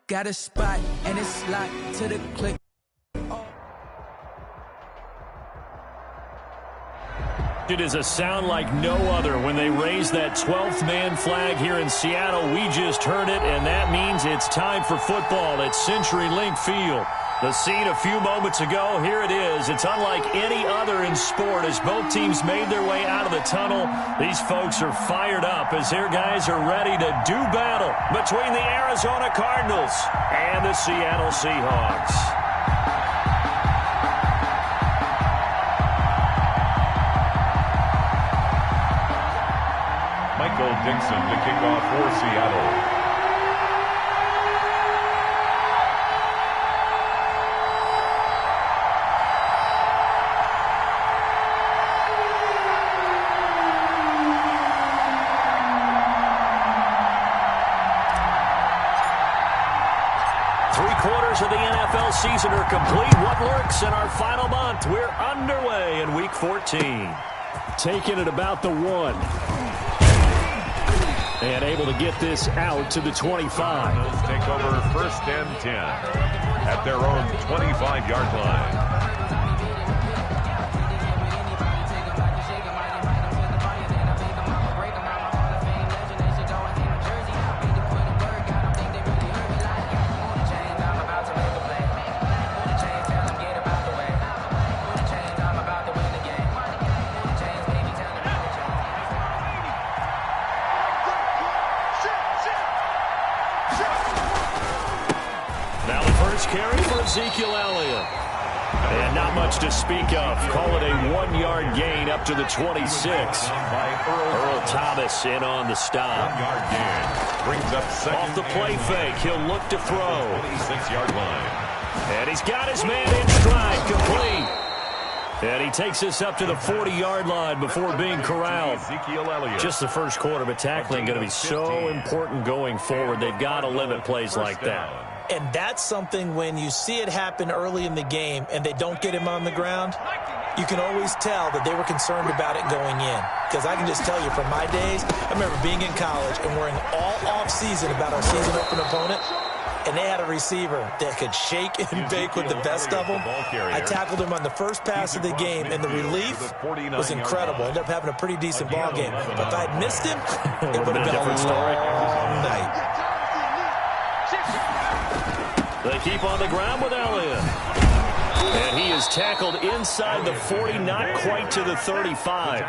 Got a spot, and it's locked to the click. It is a sound like no other when they raise that 12th man flag here in Seattle. We just heard it, and that means it's time for football at CenturyLink Field. The scene a few moments ago, here it is. It's unlike any other in sport as both teams made their way out of the tunnel. These folks are fired up as their guys are ready to do battle between the Arizona Cardinals and the Seattle Seahawks. Dixon to kick off for Seattle. Three-quarters of the NFL season are complete. What lurks in our final month? We're underway in Week 14. Taking it about the 1. And able to get this out to the 25. Cardinals take over 1st and 10 at their own 25-yard line. Carry for Ezekiel Elliott. And not much to speak of. Call it a 1-yard gain up to the 26. Earl Thomas in on the stop. 1-yard gain. Brings up second. Off the play fake. He'll look to throw. 26-yard line. And he's got his man in stride. Complete. And he takes us up to the 40-yard line before being corralled. Just the first quarter, but tackling going to be so important going forward. They've got to limit plays like that. And that's something when you see it happen early in the game and they don't get him on the ground, you can always tell that they were concerned about it going in. Because I can just tell you from my days, I remember being in college and worrying all off-season about our season open opponent. And they had a receiver that could shake and bake with the best of them. I tackled him on the first pass of the game, and the relief was incredible. Ended up having a pretty decent ball game. But if I had missed him, it would have been a long night. They keep on the ground with Elliott. And he is tackled inside the 40, not quite to the 35.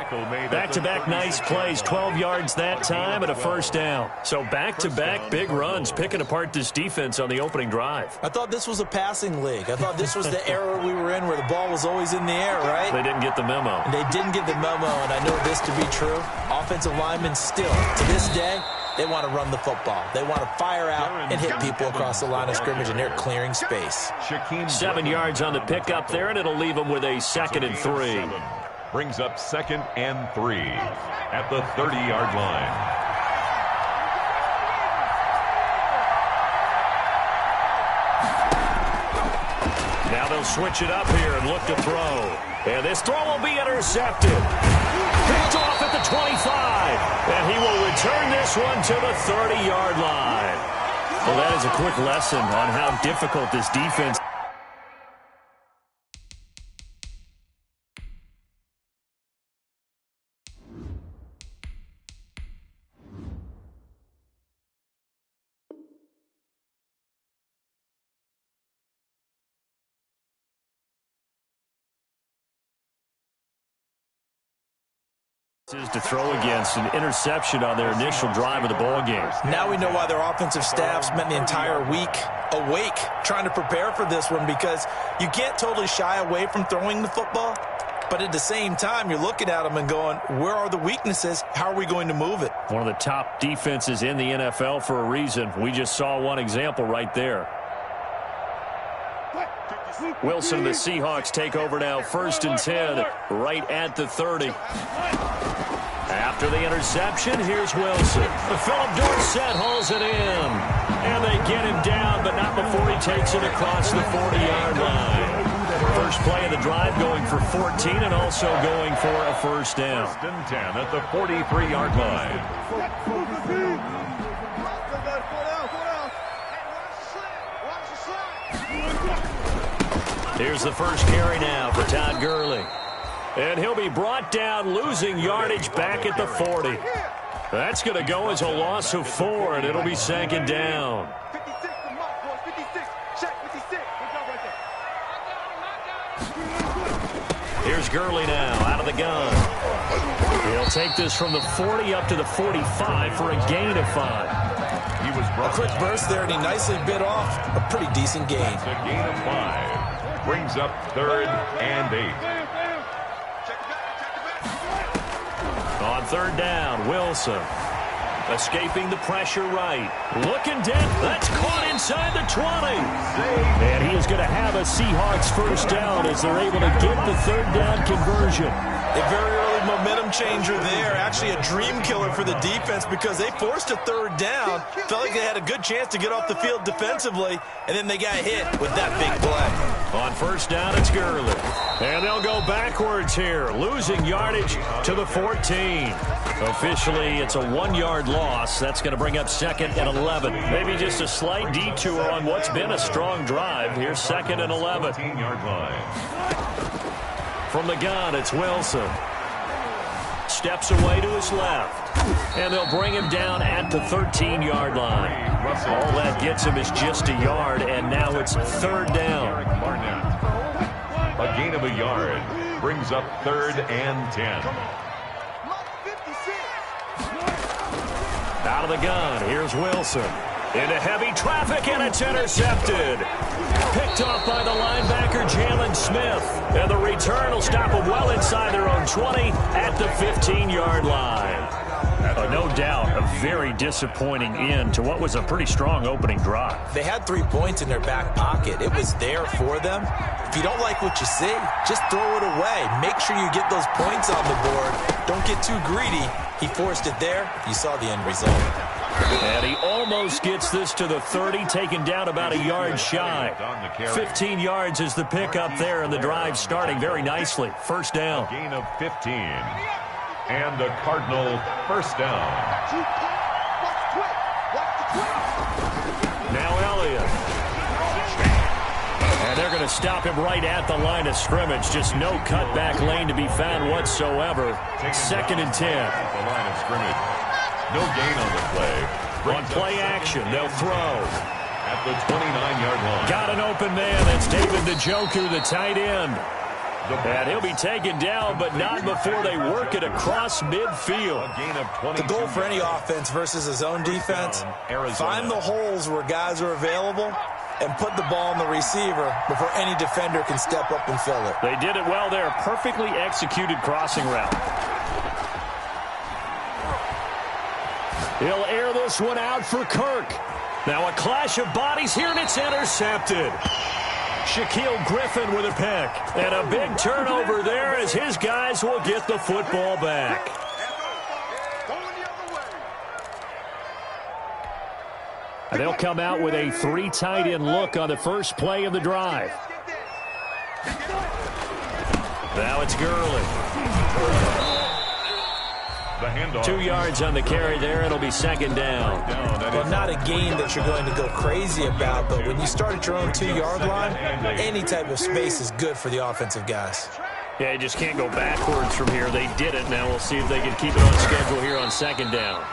Back-to-back nice plays, 12 yards that time and a first down. So back-to-back big runs, picking apart this defense on the opening drive. I thought this was a passing league. I thought this was the era we were in where the ball was always in the air, right? They didn't get the memo. They didn't get the memo, and I know this to be true. Offensive linemen still, to this day, they want to run the football. They want to fire out and hit people across the line of scrimmage, and they're clearing space. 7 yards on the pickup there, and it'll leave them with a 2nd and 3. Brings up 2nd and 3 at the 30-yard line. Now they'll switch it up here and look to throw. And this throw will be intercepted. Picked off at the 25. And he will return this one to the 30-yard line. Well, that is a quick lesson on how difficult this defense is. To throw against an interception on their initial drive of the ball game. Now we know why their offensive staff spent the entire week awake trying to prepare for this one, because you can't totally shy away from throwing the football, but at the same time you're looking at them and going, where are the weaknesses? How are we going to move it? One of the top defenses in the NFL for a reason. We just saw one example right there. Wilson and the Seahawks take over now, 1st and 10, right at the 30. After the interception, here's Wilson. Philip Dorsett hauls it in. And they get him down, but not before he takes it across the 40-yard line. First play of the drive going for 14 and also going for a first down. 1st and 10 at the 43-yard line. Here's the first carry now for Todd Gurley. And he'll be brought down, losing yardage back at the 40. That's going to go as a loss of 4, and it'll be second down. Here's Gurley now, out of the gun. He'll take this from the 40 up to the 45 for a gain of 5. He was a quick burst there, and he nicely bit off a pretty decent gain. It's a gain of 5. Brings up 3rd and 8. On 3rd down, Wilson. Escaping the pressure right. Looking dead. That's caught inside the 20. And he is going to have a Seahawks first down as they're able to get the 3rd down conversion. A very early momentum changer there. Actually a dream killer for the defense because they forced a 3rd down. Felt like they had a good chance to get off the field defensively, and then they got hit with that big play. On 1st down, it's Gurley. And they'll go backwards here, losing yardage to the 14. Officially, it's a 1-yard loss. That's going to bring up 2nd and 11. Maybe just a slight detour on what's been a strong drive. Here's 2nd and 11. 15-yard line. From the gun, it's Wilson. Steps away to his left. And they'll bring him down at the 13-yard line. All that gets him is just a yard, and now it's 3rd down. A gain of a yard brings up 3rd and 10. Out of the gun, here's Wilson. Into heavy traffic, and it's intercepted. Picked off by the linebacker, Jalen Smith. And the return will stop them well inside their own 20 at the 15-yard line. No doubt, a very disappointing end to what was a pretty strong opening drive. They had 3 points in their back pocket. It was there for them. If you don't like what you see, just throw it away. Make sure you get those points on the board. Don't get too greedy. He forced it there. You saw the end result. And he almost gets this to the 30, taken down about a yard shy. 15 yards is the pickup there, and the drive starting very nicely. First down. Gain of 15. And the Cardinal first down. Now Elliott. And they're going to stop him right at the line of scrimmage. Just no cutback lane to be found whatsoever. 2nd and 10. At the line of scrimmage. No gain on the play. On play action, they'll throw. At the 29-yard line. Got an open man. That's David Njoku, the tight end. And he'll be taken down, but not before they work it across midfield. A gain of 20. The goal for any offense versus a zone defense, find the holes where guys are available and put the ball on the receiver before any defender can step up and fill it. They did it well there. Perfectly executed crossing route. He'll air this one out for Kirk. Now a clash of bodies here, and it's intercepted. Shaquille Griffin with a pick. And a big turnover there as his guys will get the football back. And they'll come out with a 3 tight end look on the first play of the drive. Now it's Gurley. The handoff. 2 yards on the carry there. It'll be 2nd down. Well, not a gain that you're going to go crazy about, but when you start at your own 2-yard line, any type of space is good for the offensive guys. Yeah, you just can't go backwards from here. They did it. Now we'll see if they can keep it on schedule here on 2nd down.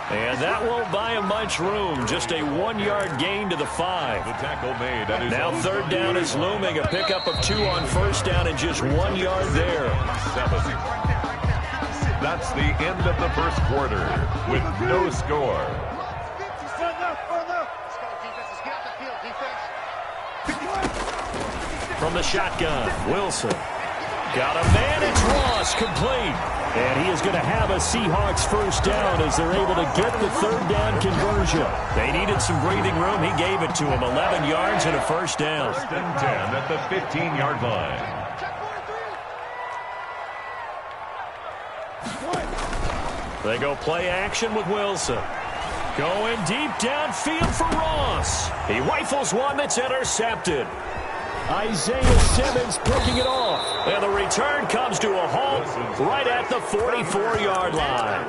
And that won't buy him much room. Just a 1-yard gain to the 5. The tackle made. Now 3rd down is looming. A pickup of 2 on 1st down and just 1 yard there. 7. That's the end of the first quarter with no score. From the shotgun, Wilson. Got a man, it's Ross, complete. And he is going to have a Seahawks first down as they're able to get the 3rd down conversion. They needed some breathing room. He gave it to them. 11 yards and a first down. 1st and 10 at the 15-yard line. They go play action with Wilson. Going deep downfield for Ross. He rifles one that's intercepted. Isaiah Simmons picking it off. And the return comes to a halt right at the 44-yard line.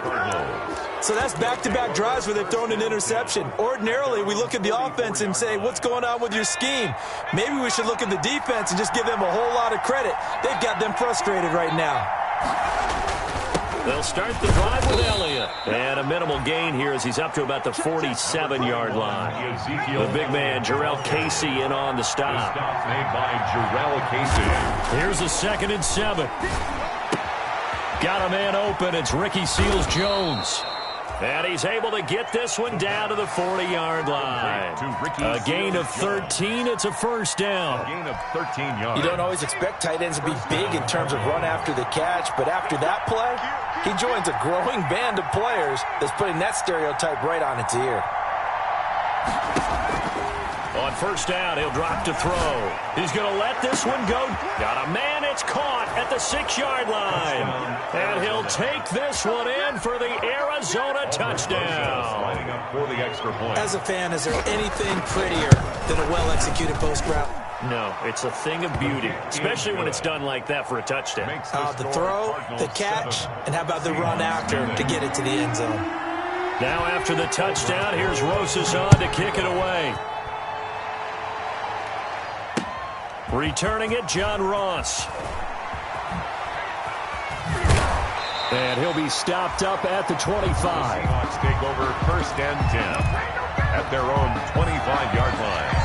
So that's back-to-back drives where they've thrown an interception. Ordinarily, we look at the offense and say, what's going on with your scheme? Maybe we should look at the defense and just give them a whole lot of credit. They've got them frustrated right now. They'll start the drive with Elliott. And a minimal gain here as he's up to about the 47-yard line. The big man, Jarrell Casey, in on the stop. Stop made by Jarrell Casey. Here's a 2nd and 7. Got a man open. It's Ricky Seals-Jones. And he's able to get this one down to the 40-yard line. A gain of 13. It's a first down. A gain of 13 yards. You don't always expect tight ends to be big in terms of run after the catch, but after that play, he joins a growing band of players that's putting that stereotype right on its ear. On first down, he'll drop to throw. He's going to let this one go. Got a man. It's caught at the 6-yard line. And he'll take this one in for the Arizona touchdown. Lining up for the extra point. As a fan, is there anything prettier than a well-executed post route? No, it's a thing of beauty, especially when it's done like that for a touchdown. The throw, the catch, and how about the run after to get it to the end zone? Now after the touchdown, here's Rosas on to kick it away. Returning it, John Ross. And he'll be stopped up at the 25. Seahawks take over 1st and 10 at their own 25-yard line.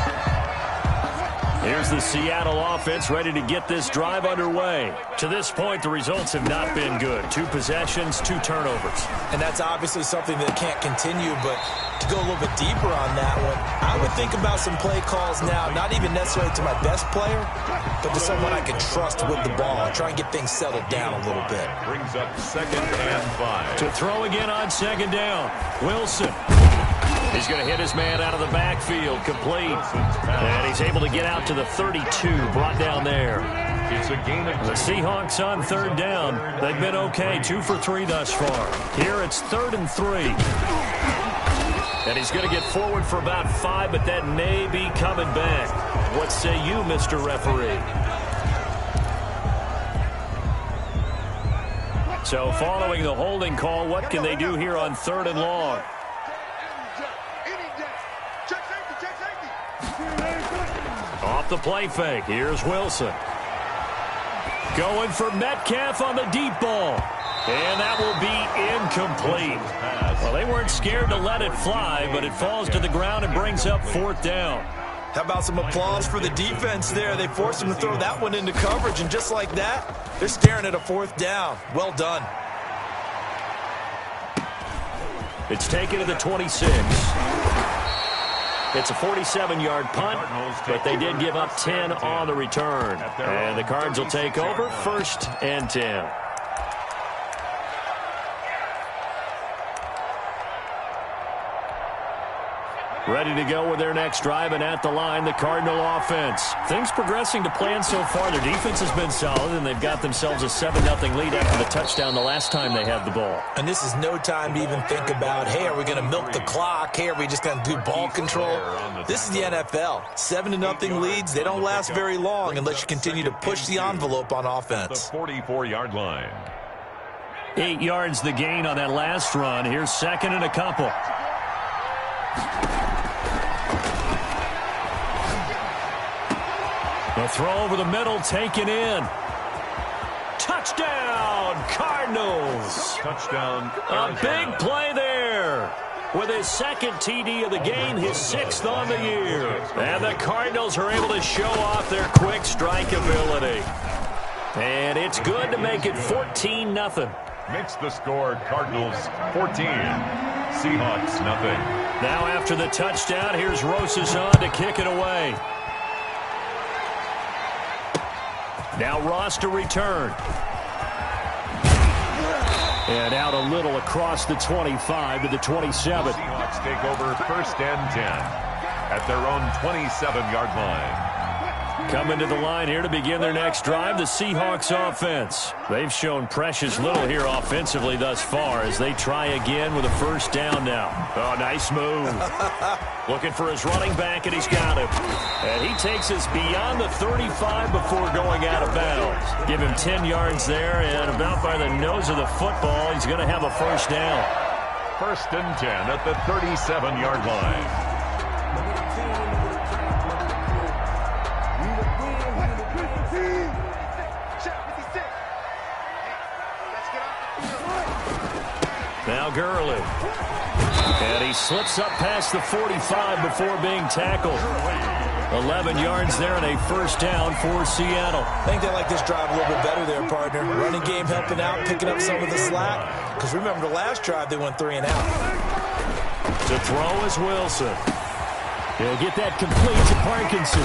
Here's the Seattle offense ready to get this drive underway. To this point, the results have not been good. 2 possessions, 2 turnovers. And that's obviously something that can't continue, but to go a little bit deeper on that one, I would think about some play calls now, not even necessarily to my best player, but to someone I can trust with the ball and try and get things settled down a little bit. Brings up 2nd and 5. To throw again on 2nd down, Wilson. He's going to hit his man out of the backfield, complete. And he's able to get out to the 32, brought down there. It's a gain of the Seahawks on 3rd down. They've been okay, 2 for 3 thus far. Here it's 3rd and 3. And he's going to get forward for about 5, but that may be coming back. What say you, Mr. Referee? So following the holding call, what can they do here on 3rd and long? Off the play fake. Here's Wilson. Going for Metcalf on the deep ball. And that will be incomplete. Well, they weren't scared to let it fly, but it falls to the ground and brings up 4th down. How about some applause for the defense there? They forced him to throw that one into coverage, and just like that, they're staring at a 4th down. Well done. It's taken to the 26. It's a 47-yard punt, but they did give up 10 on the return. And the Cards will take over 1st and 10. Ready to go with their next drive, and at the line, the Cardinal offense. Things progressing to plan so far. Their defense has been solid, and they've got themselves a 7-0 lead after the touchdown the last time they had the ball. And this is no time to even think about, hey, are we going to milk the clock? Hey, are we just going to do ball control? This is the NFL. 7-0 leads, they don't last very long unless you continue to push the envelope on offense. The 44-yard line. 8 yards the gain on that last run. Here's 2nd and a couple. The throw over the middle, taken in. Touchdown, Cardinals. Touchdown, A big play there. With his 2nd TD of the game, his 6th on the year. And the Cardinals are able to show off their quick strike ability. And it's good to make it 14-0. Makes the score Cardinals 14. Seahawks nothing. Now after the touchdown, here's Rosas on to kick it away. Now Ross to return. And out a little across the 25 to the 27. Seahawks take over 1st and 10 at their own 27-yard line. Coming to the line here to begin their next drive, the Seahawks offense. They've shown precious little here offensively thus far as they try again with a 1st down now. Oh, nice move. Looking for his running back, and he's got him. And he takes us beyond the 35 before going out of bounds. Give him 10 yards there, and about by the nose of the football, he's going to have a 1st down. First and 10 at the 37-yard line. Now Gurley. And he slips up past the 45 before being tackled. 11 yards there and a first down for Seattle. I think they like this drive a little bit better there, partner. Running game helping out, picking up some of the slack. Because remember the last drive they went 3 and out. To throw is Wilson. He'll get that complete to Parkinson.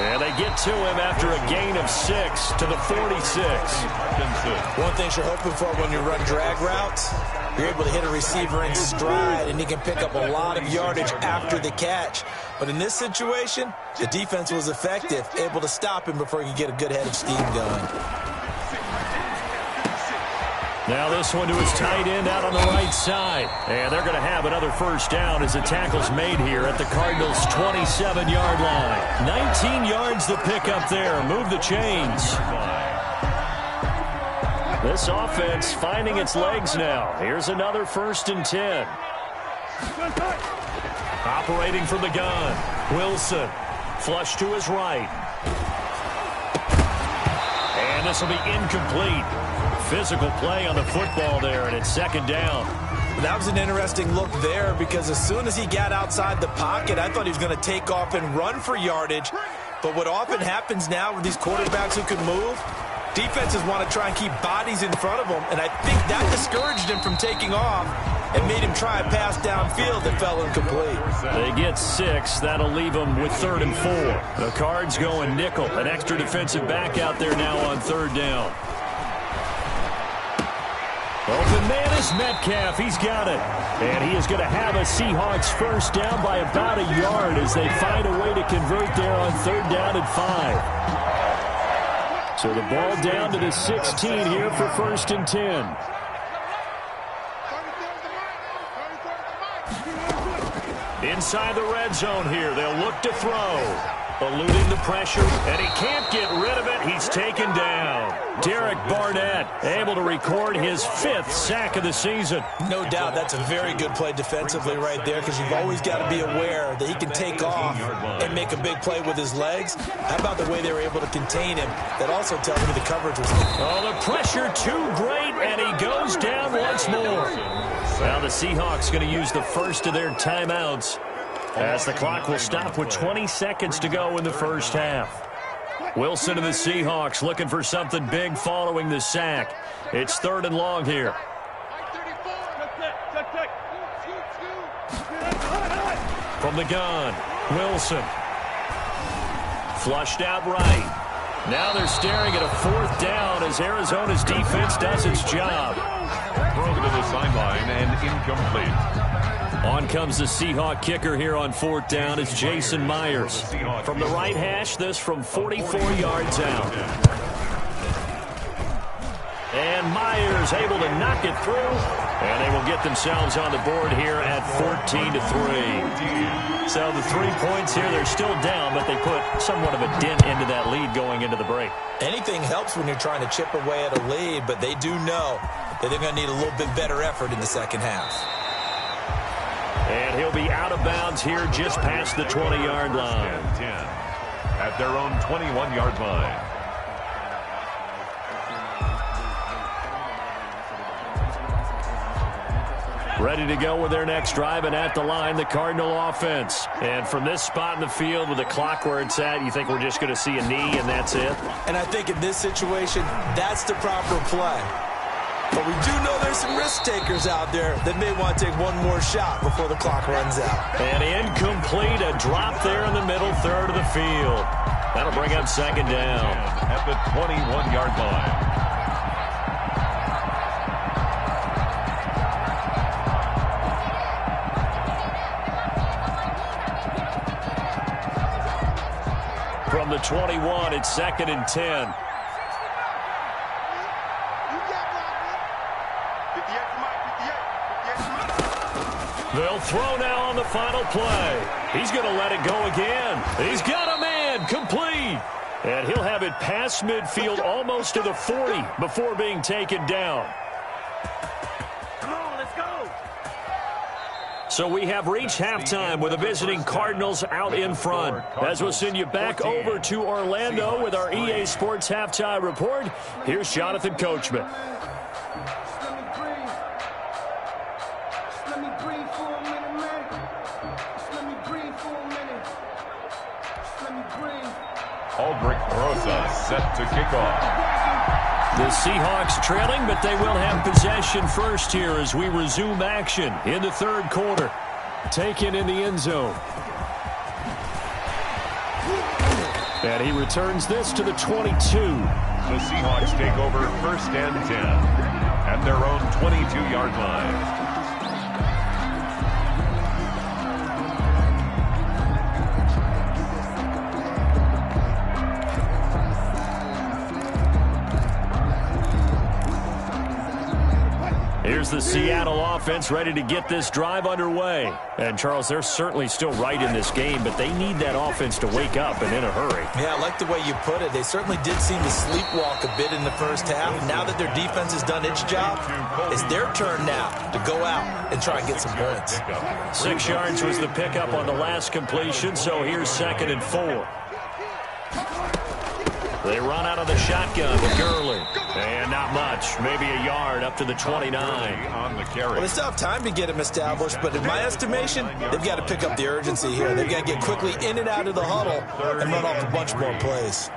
And they get to him after a gain of 6 to the 46. One thing you're hoping for when you run drag routes, you're able to hit a receiver in stride, and he can pick up a lot of yardage after the catch. But in this situation, the defense was effective, able to stop him before he could get a good head of steam going. Now this one to his tight end out on the right side. And they're going to have another first down as the tackle's made here at the Cardinals' 27-yard line. 19 yards to pick up there. Move the chains. This offense finding its legs now. Here's another first and 10. Operating from the gun. Wilson. Flush to his right. And this will be incomplete. Physical play on the football there, and it's second down. That was an interesting look there because as soon as he got outside the pocket, I thought he was going to take off and run for yardage. But what often happens now with these quarterbacks who can move, defenses want to try and keep bodies in front of them, and I think that discouraged him from taking off and made him try a pass downfield that fell incomplete. They get 6. That'll leave them with 3rd and 4. The Cards going nickel. An extra defensive back out there now on 3rd down. Open man is Metcalf. He's got it. And he is going to have a Seahawks first down by about a yard as they find a way to convert there on 3rd down and 5. So the ball down to the 16 here for first and 10. Inside the red zone here. They'll look to throw. Eluding the pressure, and he can't get rid of it. He's taken down. Derek Barnett able to record his 5th sack of the season. No doubt that's a very good play defensively right there because you've always got to be aware that he can take off and make a big play with his legs. How about the way they were able to contain him? That also tells me the coverage was... Oh, the pressure too great, and he goes down once more. Now the Seahawks going to use the first of their timeouts as the clock will stop with 20 seconds to go in the first half. Wilson and the Seahawks looking for something big following the sack. It's 3rd and long here. From the gun, Wilson. Flushed out right. Now they're staring at a 4th down as Arizona's defense does its job. Throw to the sideline and incomplete. On comes the Seahawk kicker here on 4th down. It's Jason Myers. From the right hash, this from 44 yards out. And Myers able to knock it through. And they will get themselves on the board here at 14-3. So the 3 points here, they're still down, but they put somewhat of a dent into that lead going into the break. Anything helps when you're trying to chip away at a lead, but they do know that they're going to need a little bit better effort in the second half. And he'll be out of bounds here just past the 20-yard line. 10 at their own 21-yard line. Ready to go with their next drive, and at the line, the Cardinal offense. And from this spot in the field with the clock where it's at, you think we're just going to see a knee and that's it? And I think in this situation, that's the proper play. But we do know there's some risk takers out there that may want to take one more shot before the clock runs out. And incomplete, a drop there in the middle third of the field. That'll bring up second down. At the 21-yard line. From the 21, it's 2nd and 10. They'll throw now on the final play. He's going to let it go again. He's got a man complete. And he'll have it past midfield almost to the 40 before being taken down. Come on, let's go. So we have reached halftime with the visiting Cardinals out in front. As we'll send you back over to Orlando with our EA Sports Halftime Report, here's Jonathan Coachman. Aldrich Rosa set to kick off. The Seahawks trailing, but they will have possession first here as we resume action in the third quarter. Taken in the end zone. And he returns this to the 22. The Seahawks take over first and 10 at their own 22-yard line. Here's the Seattle offense ready to get this drive underway. And, Charles, they're certainly still right in this game, but they need that offense to wake up and in a hurry. Yeah, I like the way you put it. They certainly did seem to sleepwalk a bit in the first half. Now that their defense has done its job, it's their turn now to go out and try and get some points. 6 yards was the pickup on the last completion, so here's 2nd and 4. They run out of the shotgun to Gurley. And not much. Maybe a yard up to the 29. On the carry. Well, they still have time to get him established, but in my estimation, they've got to pick up the urgency here. They've got to get quickly in and out of the huddle and run off a bunch more plays.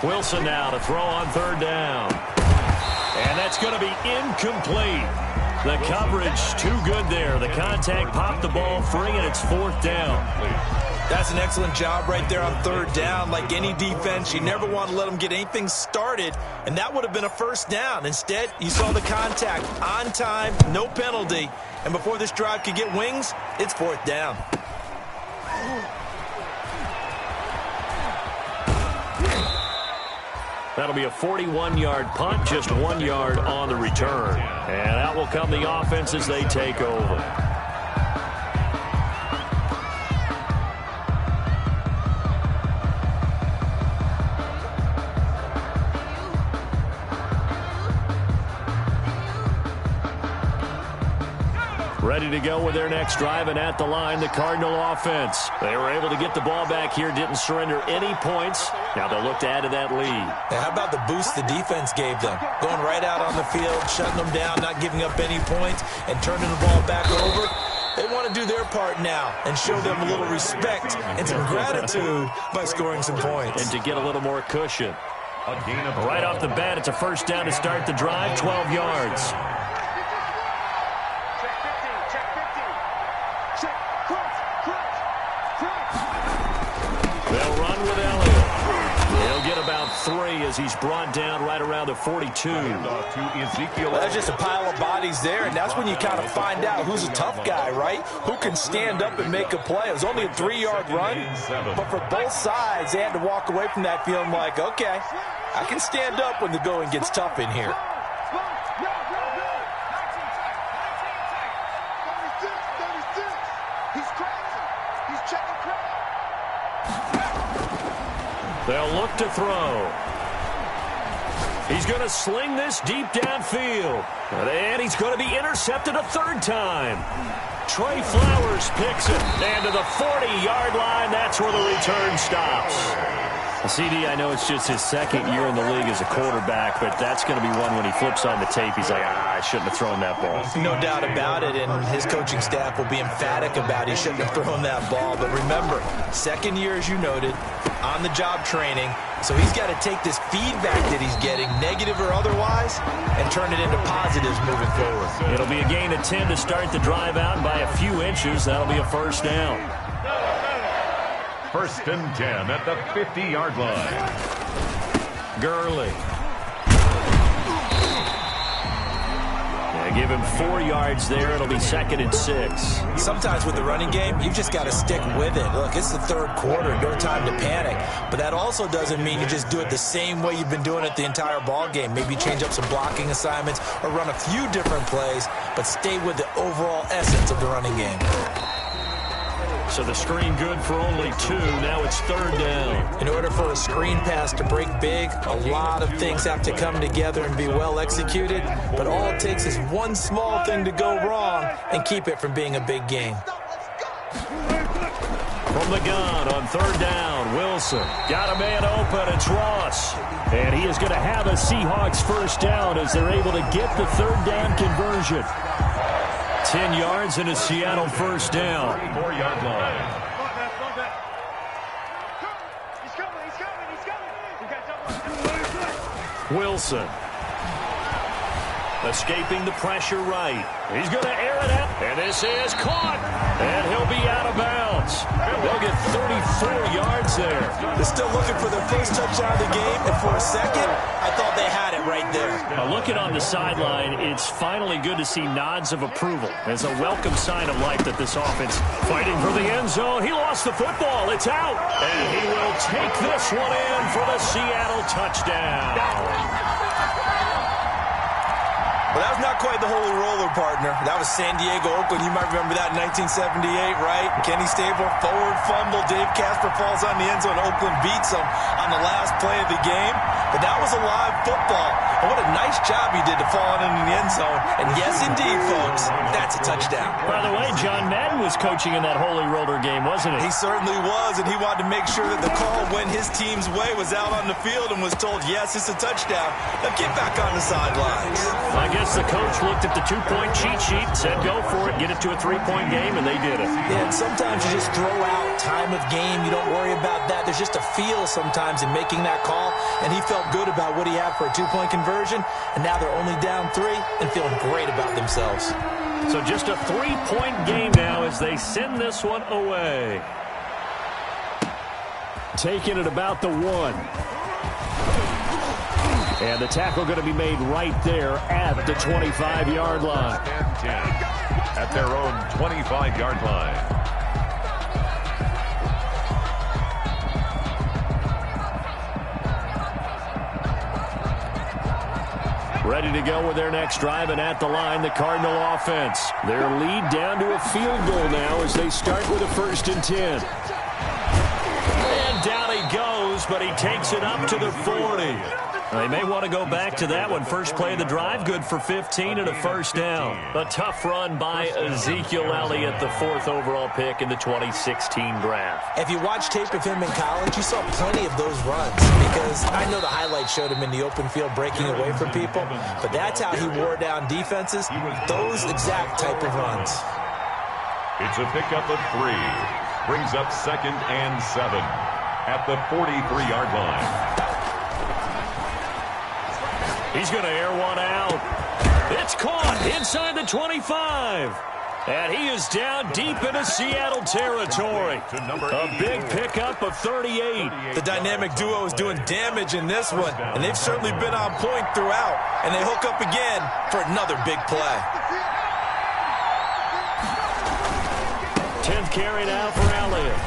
Wilson now to throw on 3rd down. And that's going to be incomplete. The coverage too good there. The contact popped the ball free, and it's 4th down. That's an excellent job right there on 3rd down. Like any defense, you never want to let them get anything started, and that would have been a 1st down. Instead, you saw the contact on time, no penalty, and before this drive could get wings, it's 4th down. That'll be a 41-yard punt, just 1 yard on the return. And out will come the offense as they take over. Ready to go with their next drive, and at the line, the Cardinal offense. They were able to get the ball back here, didn't surrender any points. Now they'll look to add to that lead. Now, how about the boost the defense gave them? Going right out on the field, shutting them down, not giving up any points, and turning the ball back over. They want to do their part now and show them a little respect and some gratitude by scoring some points. And to get a little more cushion. Right off the bat, it's a 1st down to start the drive, 12 yards. About 3 as he's brought down right around the 42. Well, that's just a pile of bodies there, and that's when you kind of find out who's a tough guy, right? Who can stand up and make a play. It was only a 3-yard run, but for both sides, they had to walk away from that feeling like, okay, I can stand up when the going gets tough in here. They'll look to throw. He's going to sling this deep downfield. And he's going to be intercepted a 3rd time. Trey Flowers picks it. And to the 40-yard line, that's where the return stops. CD, I know it's just his 2nd year in the league as a quarterback, but that's going to be one when he flips on the tape. He's like, I shouldn't have thrown that ball. No doubt about it, and his coaching staff will be emphatic about he shouldn't have thrown that ball. But remember, 2nd year, as you noted, on-the-job training, so he's got to take this feedback that he's getting, negative or otherwise, and turn it into positives moving forward. It'll be a gain of 10 to start the drive out by a few inches. That'll be a 1st down. 1st and 10 at the 50-yard line. Gurley. Give him 4 yards there. It'll be 2nd and 6. Sometimes with the running game, you've just got to stick with it. Look, it's the 3rd quarter. No time to panic. But that also doesn't mean you just do it the same way you've been doing it the entire ball game. Maybe change up some blocking assignments or run a few different plays, but stay with the overall essence of the running game. So the screen good for only 2. Now it's 3rd down. In order for a screen pass to break big, a lot of things have to come together and be well executed. But all it takes is one small thing to go wrong and keep it from being a big game. From the gun on 3rd down, Wilson. Got a man open. It's Ross. And he is going to have a Seahawks 1st down as they're able to get the 3rd down conversion. 10 yards and a Seattle 1st down. 4-yard line. Wilson. Escaping the pressure right. He's going to air it out. And this is caught. And he'll be out of bounds. They'll get 34 yards there. They're still looking for their first touchdown of the game. And for a second, I thought they had it right there. Now looking on the sideline, it's finally good to see nods of approval. It's a welcome sign of life that this offense fighting for the end zone. He lost the football. It's out. And he will take this one in for the Seattle touchdown. Well, that was not quite the holy roller, partner. That was San Diego, Oakland. You might remember that in 1978, right? Kenny Stabler, forward fumble. Dave Casper falls on the end zone. Oakland beats him on the last play of the game. But that was a live football. And what a nice job he did to fall in the end zone. And yes, indeed, folks, that's a touchdown. By the way, John Madden was coaching in that holy roller game, wasn't he? He certainly was, and he wanted to make sure that the call went his team's way, was out on the field and was told, yes, it's a touchdown. Now get back on the sidelines. I guess the coach looked at the 2-point cheat sheet and said, go for it, get it to a 3-point game, and they did it. Yeah, and sometimes you just throw out time of game. You don't worry about that. There's just a feel sometimes in making that call, and he felt good about what he had for a 2-point conversion, and now they're only down 3 and feeling great about themselves. So just a 3-point game now as they send this one away. Taking it about the 1. And the tackle going to be made right there at the 25-yard line. And 10 at their own 25-yard line. Ready to go with their next drive, and at the line, the Cardinal offense. Their lead down to a field goal now as they start with a 1st and 10. And down he goes, but he takes it up to the 40. They may want to go back to that one. First play of the drive, good for 15 and a 1st down. A tough run by Ezekiel Elliott, the 4th overall pick in the 2016 draft. If you watch tape of him in college, you saw plenty of those runs, because I know the highlights showed him in the open field breaking away from people, but that's how he wore down defenses, those exact type of runs. It's a pickup of 3. Brings up 2nd and 7 at the 43-yard line. He's going to air one out. It's caught inside the 25. And he is down deep into Seattle territory. A big pickup of 38. The dynamic duo is doing damage in this one, and they've certainly been on point throughout. And they hook up again for another big play. 10th carry now for Elliott.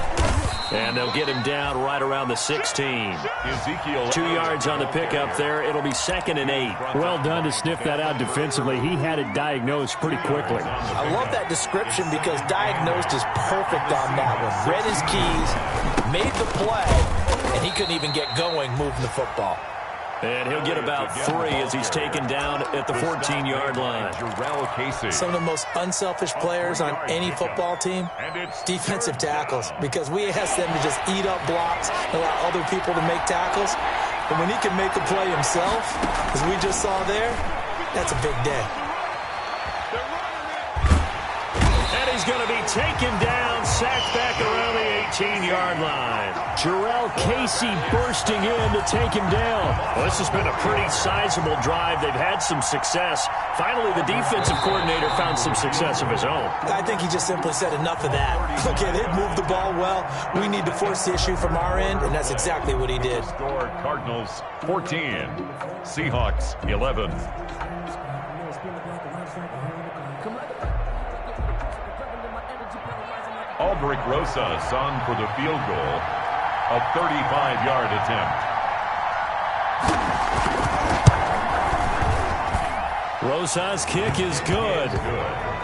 And they'll get him down right around the 16. Ezekiel 2 yards on the pickup there. It'll be 2nd and 8. Well done to sniff that out defensively. He had it diagnosed pretty quickly. I love that description, because diagnosed is perfect on that one. Read his keys, made the play, and he couldn't even get going moving the football. And he'll get about 3 as he's taken down at the 14-yard line. Some of the most unselfish players on any football team, defensive tackles, because we ask them to just eat up blocks and allow other people to make tackles. But when he can make a play himself, as we just saw there, that's a big day. And he's going to be taken down, sacked back around the 18-yard line. Jarrell Casey bursting in to take him down. Well, this has been a pretty sizable drive. They've had some success. Finally, the defensive coordinator found some success of his own. I think he just simply said enough of that. Okay, they've moved the ball well. We need to force the issue from our end, and that's exactly what he did. Score Cardinals 14, Seahawks 11. Aldrich Rosas on for the field goal, a 35-yard attempt. Rosas' kick is good.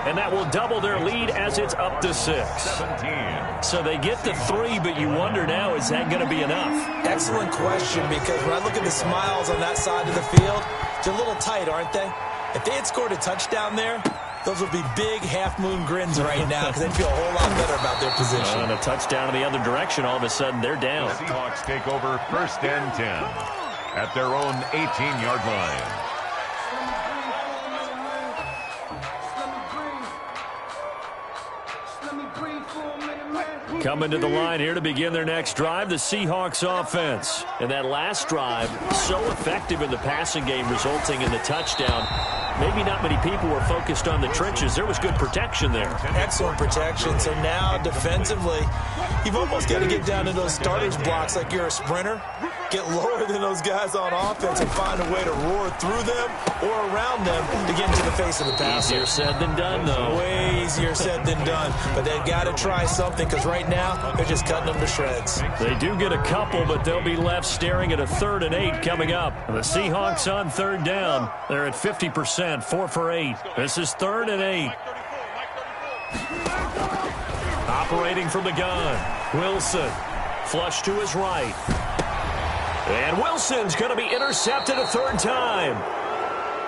and that will double their lead as it's up to 6. 17. So they get the 3, but you wonder now, is that going to be enough? Excellent question, because when I look at the smiles on that side of the field, they're a little tight, aren't they? If they had scored a touchdown there, those would be big half-moon grins right now because they'd feel a whole lot better about their position. And a touchdown in the other direction, all of a sudden they're down. The Seahawks take over 1st and 10 at their own 18-yard line. Coming to the line here to begin their next drive, the Seahawks offense. And that last drive, so effective in the passing game, resulting in the touchdown. Maybe not many people were focused on the trenches. There was good protection there. Excellent protection. So now, defensively, you've almost got to get down to those starters blocks like you're a sprinter. Get lower than those guys on offense and find a way to roar through them or around them to get into the face of the passer. Easier said than done, though. Way easier said than done. But they've got to try something because right now they're just cutting them to shreds. They do get a couple, but they'll be left staring at a 3rd and 8 coming up. The Seahawks on 3rd down. They're at 50%, 4 for 8. This is 3rd and 8. Operating from the gun. Wilson. Flush to his right. And Wilson's going to be intercepted a 3rd time.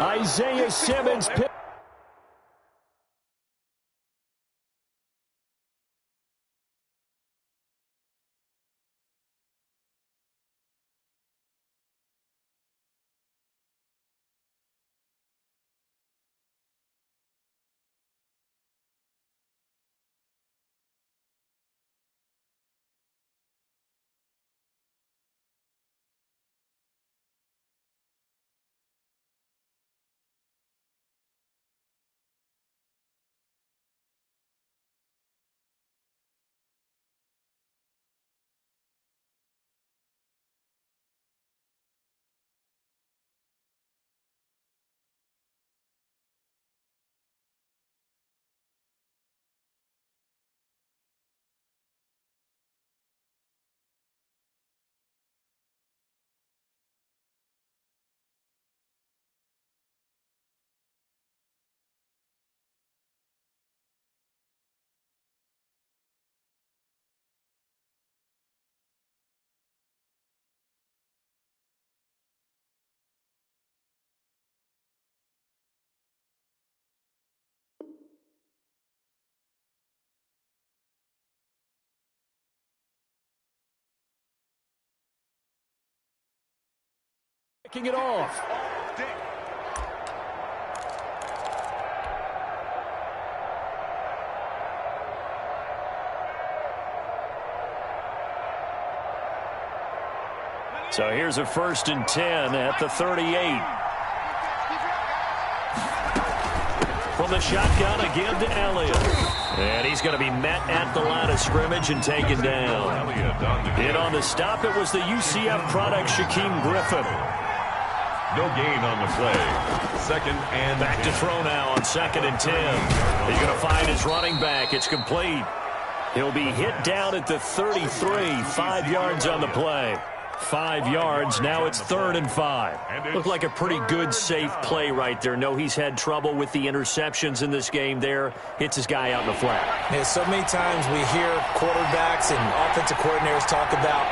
Isaiah Simmons picked. Kicking it off. So here's a 1st and 10 at the 38. From the shotgun again to Elliott. And he's going to be met at the line of scrimmage and taken down. In on the stop, it was the UCF product, Shaquem Griffin. No gain on the play. 2nd and Back 10. to throw now on 2nd and 10. He's going to find his running back. It's complete. He'll be hit down at the 33. 5 yards on the play. 5 yards. Now it's 3rd and 5. Looked like a pretty good, safe play right there. No, he's had trouble with the interceptions in this game there. Hits his guy out in the flat. Yeah, so many times we hear quarterbacks and offensive coordinators talk about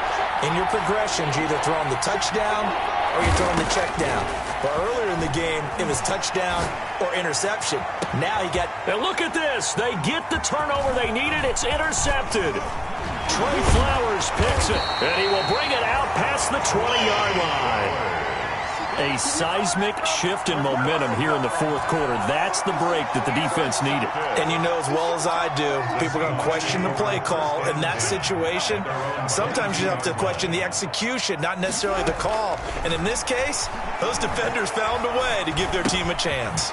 in your progressions, you're either throwing the touchdown or you're throwing the check down. But earlier in the game, it was touchdown or interception. Now he got... And look at this. They get the turnover they needed. It's intercepted. Trey Flowers picks it, and he will bring it out past the 20-yard line. A seismic shift in momentum here in the 4th quarter. That's the break that the defense needed. And you know as well as I do, people are going to question the play call in that situation. Sometimes you have to question the execution, not necessarily the call. And in this case, those defenders found a way to give their team a chance.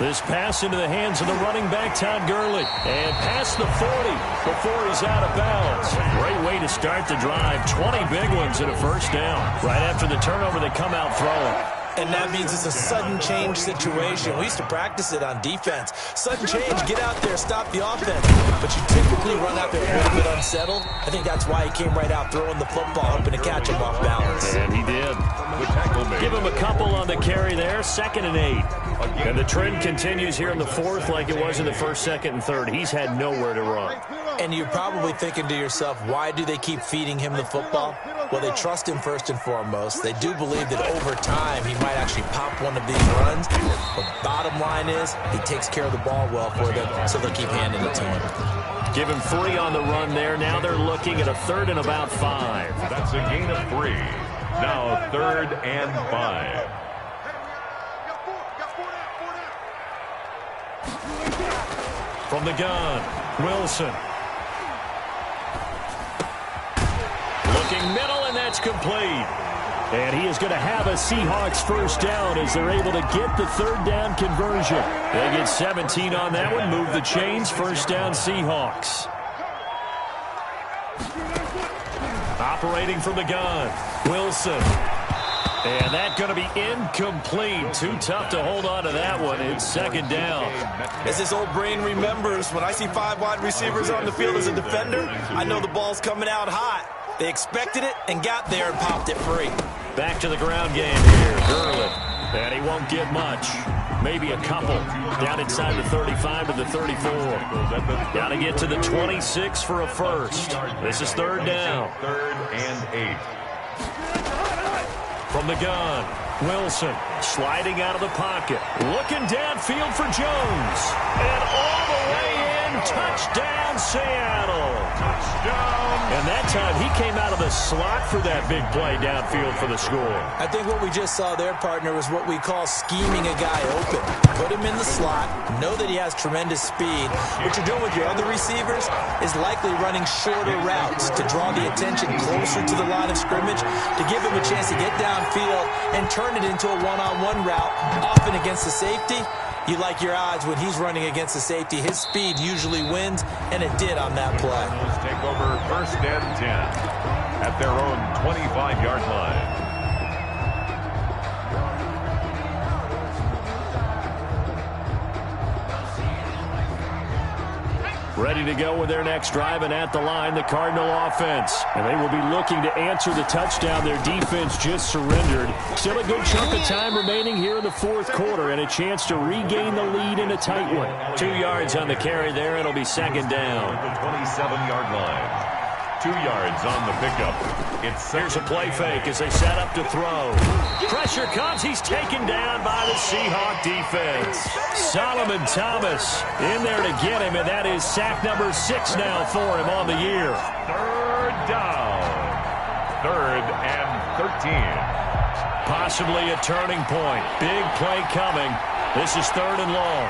This pass into the hands of the running back, Todd Gurley. And past the 40 before he's out of bounds. Great way to start the drive. 20 big ones and a 1st down. Right after the turnover, they come out throwing. And that means it's a sudden change situation. We used to practice it on defense. Sudden change, get out there, stop the offense. But you typically run out there a little bit unsettled. I think that's why he came right out throwing the football, hoping to catch him off balance. And he did. Give him a couple on the carry there, 2nd and 8. And the trend continues here in the 4th like it was in the 1st, 2nd, and 3rd. He's had nowhere to run. And you're probably thinking to yourself, why do they keep feeding him the football? Well, they trust him first and foremost. They do believe that over time he might actually pop one of these runs. But bottom line is he takes care of the ball well for them, so they'll keep handing it to him. Give him 3 on the run there. Now they're looking at a 3rd and about 5. That's a gain of 3. Now 3rd and 5. From the gun, Wilson. Looking middle, and that's complete. And he is going to have a Seahawks first down as they're able to get the 3rd down conversion. They get 17 on that one, move the chains, first down Seahawks. Operating from the gun, Wilson. And that's going to be incomplete. Too tough to hold on to that one. It's 2nd down. As this old brain remembers, when I see 5 wide receivers on the field as a defender, I know the ball's coming out hot. They expected it and got there and popped it free. Back to the ground game here. Gurley. And he won't get much. Maybe a couple. Down inside the 35 to the 34. Got to get to the 26 for a first. This is 3rd down. 3rd and 8. From the gun, Wilson sliding out of the pocket. Looking downfield for Jones. And all the way in, touchdown Seattle. Touchdown. And that time he came out of the slot for that big play downfield for the score. I think what we just saw there, partner, was what we call scheming a guy open. Put him in the slot, know that he has tremendous speed. What you're doing with your other receivers is likely running shorter routes to draw the attention closer to the line of scrimmage, to give him a chance to get downfield and turn it into a one-on-one route, often against the safety. You like your odds when he's running against the safety. His speed usually wins, and it did on that play. Let's take over 1st and 10 at their own 25-yard line. Ready to go with their next drive, and at the line, the Cardinal offense. And they will be looking to answer the touchdown their defense just surrendered. Still a good chunk of time remaining here in the 4th quarter, and a chance to regain the lead in a tight one. 2 yards on the carry there. It'll be 2nd down. The 27-yard line. 2 yards on the pickup. Here's a play fake as they set up to throw. Pressure comes. He's taken down by the Seahawk defense. Solomon Thomas in there to get him, and that is sack number 6 now for him on the year. 3rd down. 3rd and 13. Possibly a turning point. Big play coming. This is 3rd and long.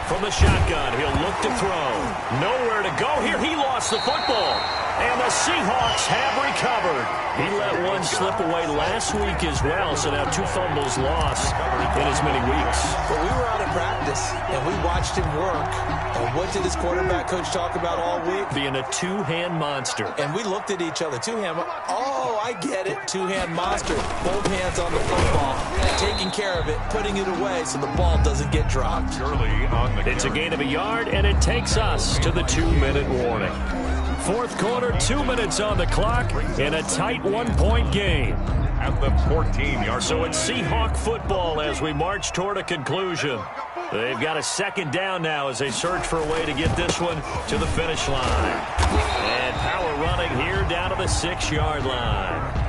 From the shotgun, he'll look to throw. Nowhere to go here. He lost the football. And the Seahawks have recovered. He let one slip away last week as well, so now 2 fumbles lost in as many weeks. But we were out of practice, and we watched him work. And what did his quarterback coach talk about all week? Being a 2-hand monster. And we looked at each other. 2-hand. Oh, I get it. 2-hand monster. Both hands on the football, taking care of it, putting it away so the ball doesn't get dropped. It's a gain of a yard, and it takes us to the 2-minute warning. 4th quarter, 2 minutes on the clock, in a tight 1-point game. At the 14-yard. So it's Seahawk football as we march toward a conclusion. They've got a 2nd down now as they search for a way to get this one to the finish line. And power running here down to the 6-yard line.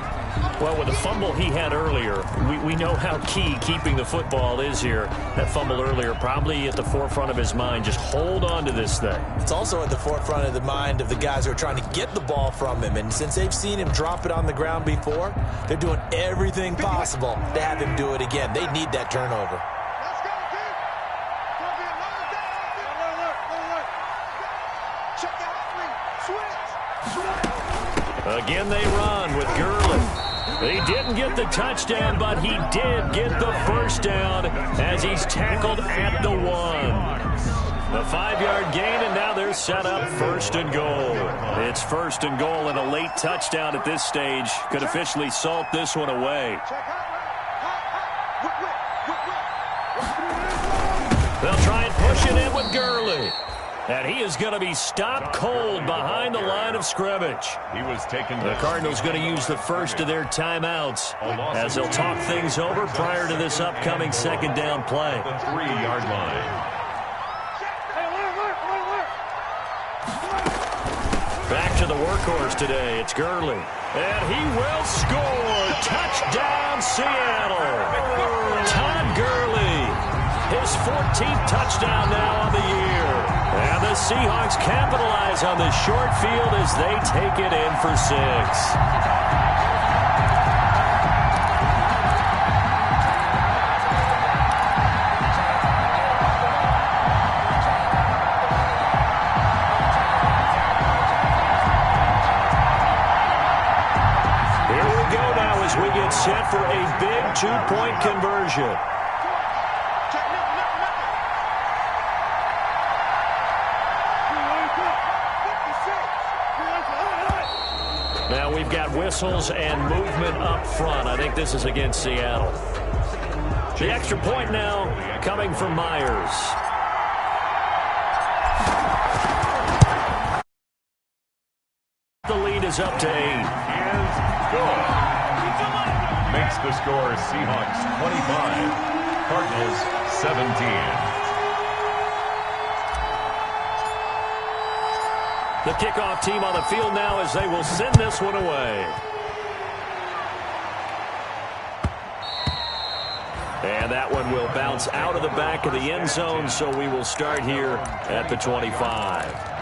Well, with the fumble he had earlier, we know how key keeping the football is here. That fumble earlier probably at the forefront of his mind. Just hold on to this thing. It's also at the forefront of the mind of the guys who are trying to get the ball from him. And since they've seen him drop it on the ground before, they're doing everything possible to have him do it again. They need that turnover. Again, they run with Gurley. He didn't get the touchdown, but he did get the first down as he's tackled at the 1. The 5-yard gain, and now they're set up 1st and goal. It's 1st and goal, and a late touchdown at this stage could officially salt this one away. They'll try and push it in with Gurley. And he is going to be stopped cold behind the line of scrimmage. He was taken. The Cardinals going to use the first of their timeouts as they'll talk things over prior to this upcoming 2nd down play. The 3-yard line. Back to the workhorse today. It's Gurley. And he will score. Touchdown, Seattle. Todd Gurley. His 14th touchdown now on the year. And the Seahawks capitalize on the short field as they take it in for 6. Here we go now as we get set for a big 2-point conversion. Now we've got whistles and movement up front. I think this is against Seattle. The extra point now coming from Myers. The lead is up to 8. Is good. Makes the score Seahawks 25, Cardinals 17. The kickoff team on the field now as they will send this one away. And that one will bounce out of the back of the end zone, so we will start here at the 25.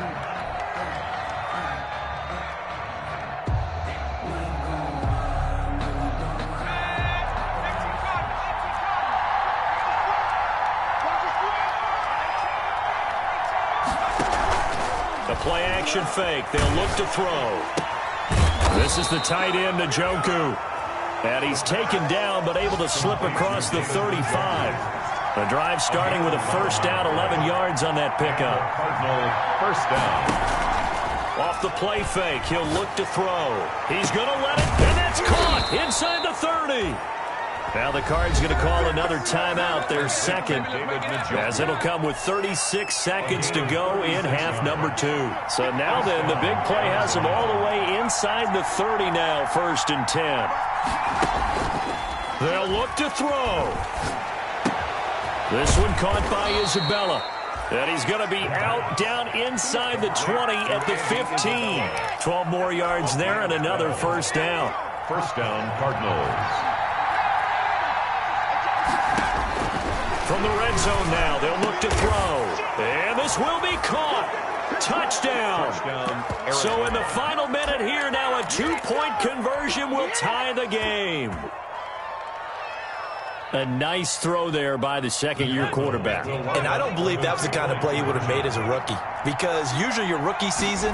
Play action fake. They'll look to throw. This is the tight end, Njoku. And he's taken down but able to slip across the 35. The drive starting with a 1st down, 11 yards on that pickup. Cardinal 1st down. Off the play fake, he'll look to throw. He's going to let it, and that's caught inside the 30. Now the Cards going to call another timeout, their 2nd, as it'll come with 36 seconds to go in half number 2. So now then, the big play has him all the way inside the 30 now, 1st and 10. They'll look to throw. This one caught by Isabella. And he's going to be out down inside the 20 at the 15. 12 more yards there and another 1st down. 1st down, Cardinals. From the red zone now, they'll look to throw. And this will be caught. Touchdown. So in the final minute here now, a 2-point conversion will tie the game. A nice throw there by the 2nd-year quarterback. And I don't believe that was the kind of play he would have made as a rookie, because usually your rookie season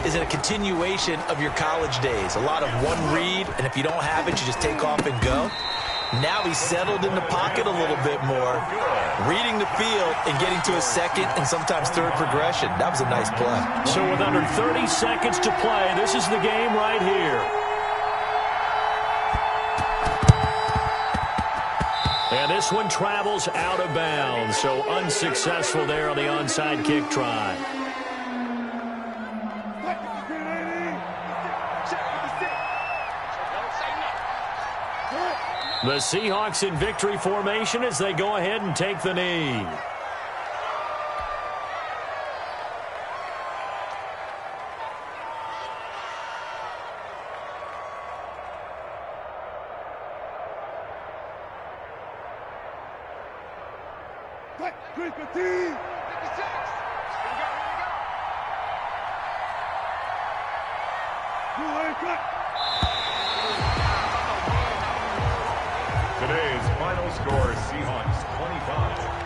is a continuation of your college days. A lot of one read, and if you don't have it, you just take off and go. Now he's settled in the pocket a little bit more, reading the field and getting to his 2nd and sometimes 3rd progression. That was a nice play. So with under 30 seconds to play, this is the game right here. And this one travels out of bounds, so unsuccessful there on the onside kick try. The Seahawks in victory formation as they go ahead and take the knee. Today's final score, Seahawks 25,